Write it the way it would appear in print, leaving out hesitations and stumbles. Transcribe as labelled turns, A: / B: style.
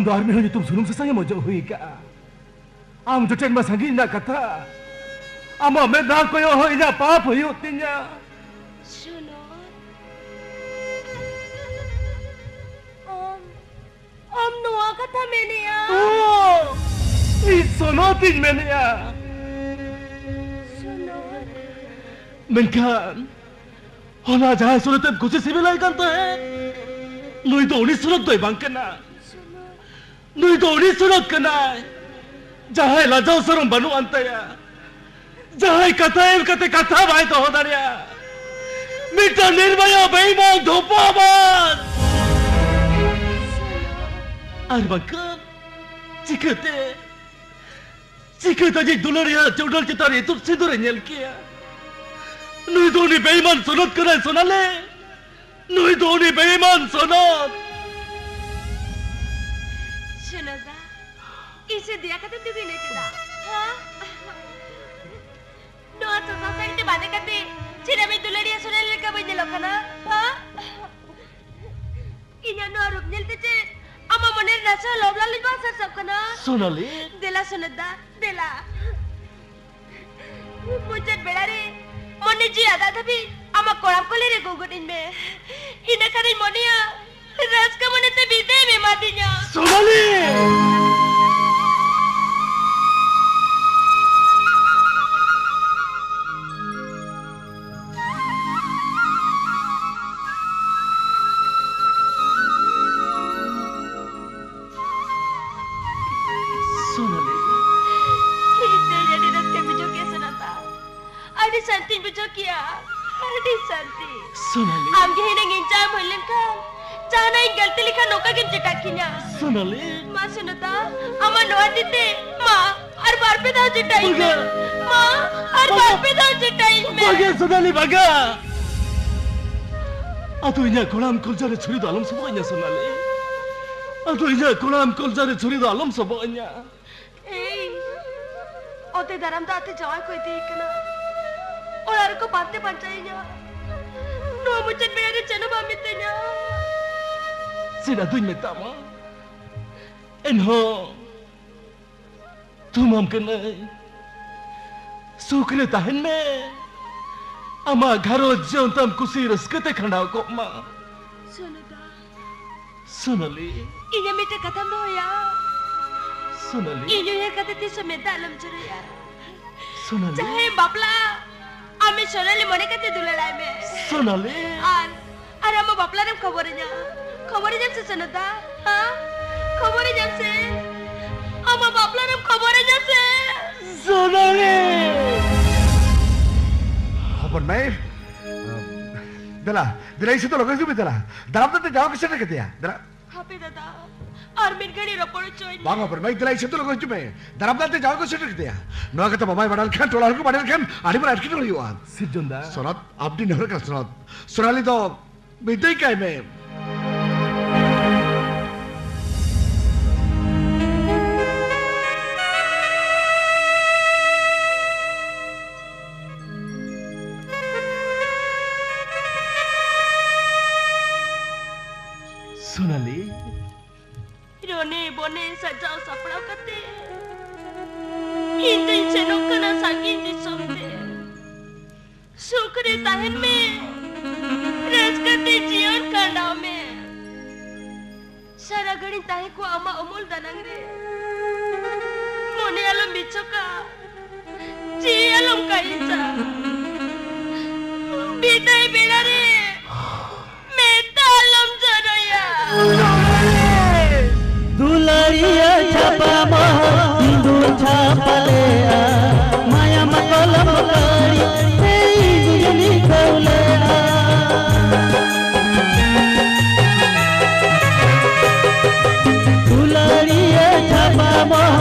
A: Army hanya tuh sunung sesanya mau jauh ika. Am joten mas hangi nak kata. Ama medang koyo hoi na pap hiu tinya.
B: Sunod. Om nuwa kata menia.
A: Oh, sonotin menia.
B: Sunod.
A: Menkan. Hona jahay sunatem kusi sibilai kanta hai. Nui to unis sunat doi bang kena. Nui to unis sunat kena. Jahay lajau sarong banu antaya. Jahay katail kate katha bai to hodariya. Mita nirbaya beimon dhopaban. Ar bangkan. Cikete je dulariya chaudal chitar itu sidure nyel kiya. Nui to ni beiman sunat kena sonale. Nui to ni beiman sunat.
B: Sunada. Ise dia kata tu gini tidak. Ha? No atau kau itu mana kata? Cina betul dia sunat leka banyak lokana. Ha? Inya no arup nyel tu. Ama mana rasa lobla liba sasap kana.
A: Sonali.
B: Dela sunada. Dela. Muncul berari. Mana ji ada tapi ama koram kolere gugurin me. Ina karin monia. Raska mana te bide me matinya.
A: Sonali. Sonali.
B: Amge hina nginca mulin kan. Cana yang galti lika noka kin cetakinya.
A: Sonali.
B: Ma sunata. Ama noa tite. Ma. Ar bar pe dah cetain me. Ma. Ar bar pe dah cetain me.
A: Baga Sonali baga. Atu inya kolam koljar churi dalam semuanya Sonali. Atu inya kolam koljar churi dalam semuanya.
B: Eh. Ote daram ta ate jawai koi di kana. Orang ko batte pancainya. No muncul berada cina pamitnya.
A: Sila tuh metama. Enho. Tu mam kena. Sukre tahan me. Ama घरो jontam kusi raskate khanda ko ma.
B: Sunada.
A: Sonali.
B: Inya mite kata moya.
A: Sonali.
B: Inya ya kata tisu meta alam ceraya.
A: Sonali.
B: Jahe bapla. Ami Sonali mana kata dulu lah me.
A: Sonali.
B: Ar ama bapla nem khabarnya se Sunada. Ha? Khabarnya se. Ama bapla nem khabarnya se.
A: Sonali.
C: Apa main? Dela isi tu logo itu betul lah. Dalam tu jawab kesana kita ya. Dela.
B: Happy dada. Armin gani rapor coy.
C: Bang apa main dela isi tu logo itu main. Dalam tu jawab kesana kita ya. Noa kata mama badal kan, tolar aku badal kan. Adi mana akhirnya liuan.
A: Sijunda.
C: Sonat, abdi nahar kan sonat. Sonali tu beda kai main.
A: Sonali.
B: Rone bone sajau saplau kate. Intin senok kena sangin di somde. Sukre tahan me. Raskate jion kandau me. Sara gadi tahe ko ama amul danang re. Mone alam bichoka. Ji alam kaisa. Bidai belare. Meta alam jaraya.
D: दुलरिया छापा मोह हिंदू छापले माया मकलम करी तेरी गुजली खौले दुलरिया छापा मोह